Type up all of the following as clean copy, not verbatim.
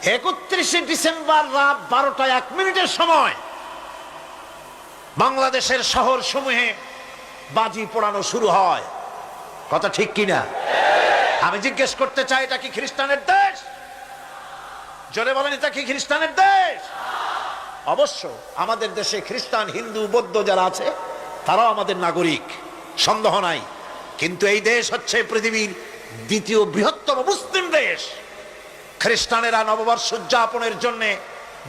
31শে December রাত 12টা 1 মিনিটের সময় বাংলাদেশের শহর সমূহে বাজি পোড়ানো শুরু হয়। কথা ঠিক কিনা? আমি জিজ্ঞেস করতে চাই, এটা কি খ্রিস্টানের দেশ? জোরে বলেন, এটা কি খ্রিস্টানের দেশ? অবশ্য আমাদের দেশে খ্রিস্টান, হিন্দু, বৌদ্ধ যারা আছে তারাও আমাদের নাগরিক, সন্দেহ নাই। কিন্তু এই দেশ হচ্ছে পৃথিবীর দ্বিতীয় বৃহত্তম মুসলিম দেশ। খ্রিস্টানেরা নববর্ষ উদযাপনের জন্য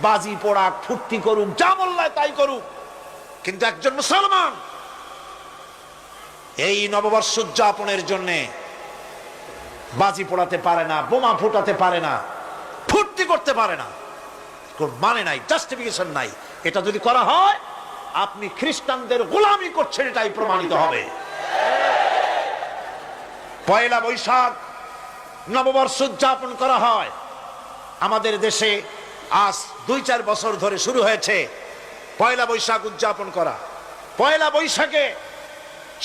বাজি পোড়াক, ফুর্তি করুক, যা মোল্লায় তাই করুক, কিন্তু একজন মুসলমান এই নববর্ষ উদযাপনের জন্য বাজি পোড়াতে পারে না, বোমা ফুটাতে পারে না, ফুর্তি করতে পারে না। কোন মানে নাই, জাস্টিফিকেশন নাই। এটা যদি করা হয় আপনি খ্রিস্টানদের গোলামি করছেন, এটাই প্রমাণিত হবে। পয়লা বৈশাখ নববর্ষ উদযাপন করা হয় আমাদের দেশে। আজ 2-4 বছর ধরে শুরু হয়েছে পয়লা বৈশাখ উদযাপন করা। পয়লা বৈশাখে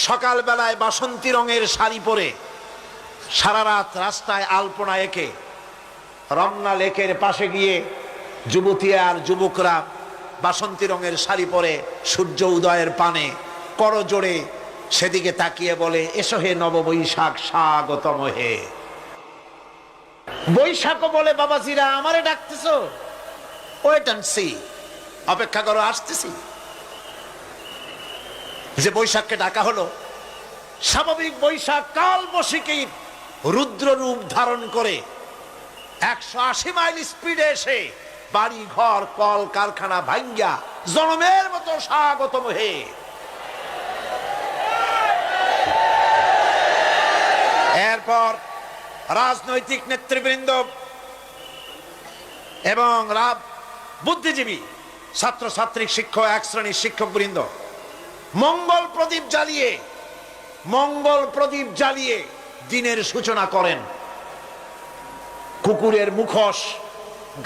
সকাল বেলায় বাসন্তী রঙের শাড়ি পরে সারা রাত রাস্তায় আলপনা এঁকে রমনা লেকের পাশে গিয়ে যুবতী আর যুবকরা বাসন্তী রঙের শাড়ি পরে সূর্য উদয়ের পানে করজোড়ে সেদিকে তাকিয়ে বলে, এসো হে নববৈশাখ স্বাগতম হে। বৈশাখও বলে, বাবাজিরা আমারে ডাকতেছো? ওয়েট এন্ড সি, অপেক্ষা করো, আসতেছি। যে বৈশাখকে ডাকা হলো, স্বাভাবিক বৈশাখ কাল বৈশাখীর রুদ্র রূপ ধারণ করে 180 মাইল স্পিডে এসে বাড়ি ঘর কল কারখানা ভাঙ্গা জনমের মতো স্বাগতম হে। এরপর রাজনৈতিক নেতৃবৃন্দ এবং বুদ্ধিজীবী, ছাত্রছাত্রী, শিক্ষক, এক শ্রেণীর শিক্ষক বৃন্দ মঙ্গল প্রদীপ জ্বালিয়ে দিনের সূচনা করেন। কুকুরের মুখোশ,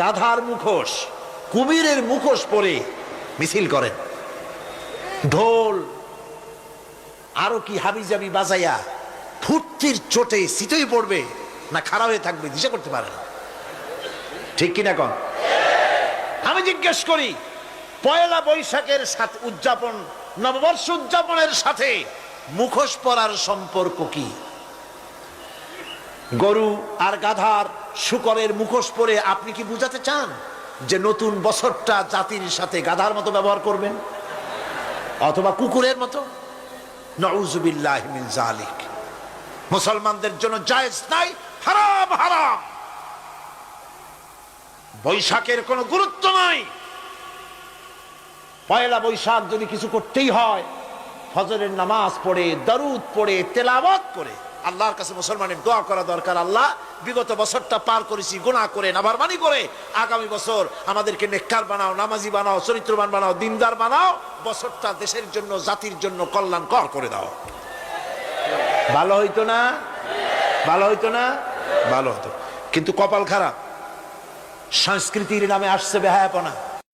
গাধার মুখোশ, কুমিরের মুখোশ পরে মিছিল করেন। ঢোল আরো কি হাবিজাবি বাজাইয়া ফুর্তির চোটে শীতই পড়বে না খাড়া হয়ে থাকবে দিশা করতে পারে না। ঠিক কিনা কন? আমি জিজ্ঞেস করি, পয়লা বৈশাখের সাথে উদযাপন, নববর্ষ উদযাপনের সাথে মুখোশ পরার সম্পর্ক কি? গরু আর গাধার শূকরের মুখোশ পরে আপনি কি বুঝাতে চান যে নতুন বছরটা জাতির সাথে গাধার মতো ব্যবহার করবেন অথবা কুকুরের মতো? নাউযুবিল্লাহি মিন যালিক। মুসলমানদের জন্য জায়েজ নাই, হারাম হারাম। বৈশাখের কোনো গুরুত্ব নাই। পয়লা বৈশাখ যদি কিছু করতেই হয়, ফজরের নামাজ পড়ে, দরুদ পড়ে, তেলাওয়াত করে আল্লাহর কাছে মুসলমানের দোয়া করা দরকার। আল্লাহ, বিগত বছরটা পার করেছি গুনাহ করে, নাফরমানি করে, আগামী বছর আমাদেরকে নেককার বানাও, নামাজি বানাও, চরিত্রবান বানাও, দিনদার বানাও। বছরটা দেশের জন্য, জাতির জন্য কল্যাণকর করে দাও। ভালো হইতো না? ভালো হইতো না? ভালো হতো। কিন্তু কপাল খারাপ, সংস্কৃতির নামে আসছে বেহায়াপনা।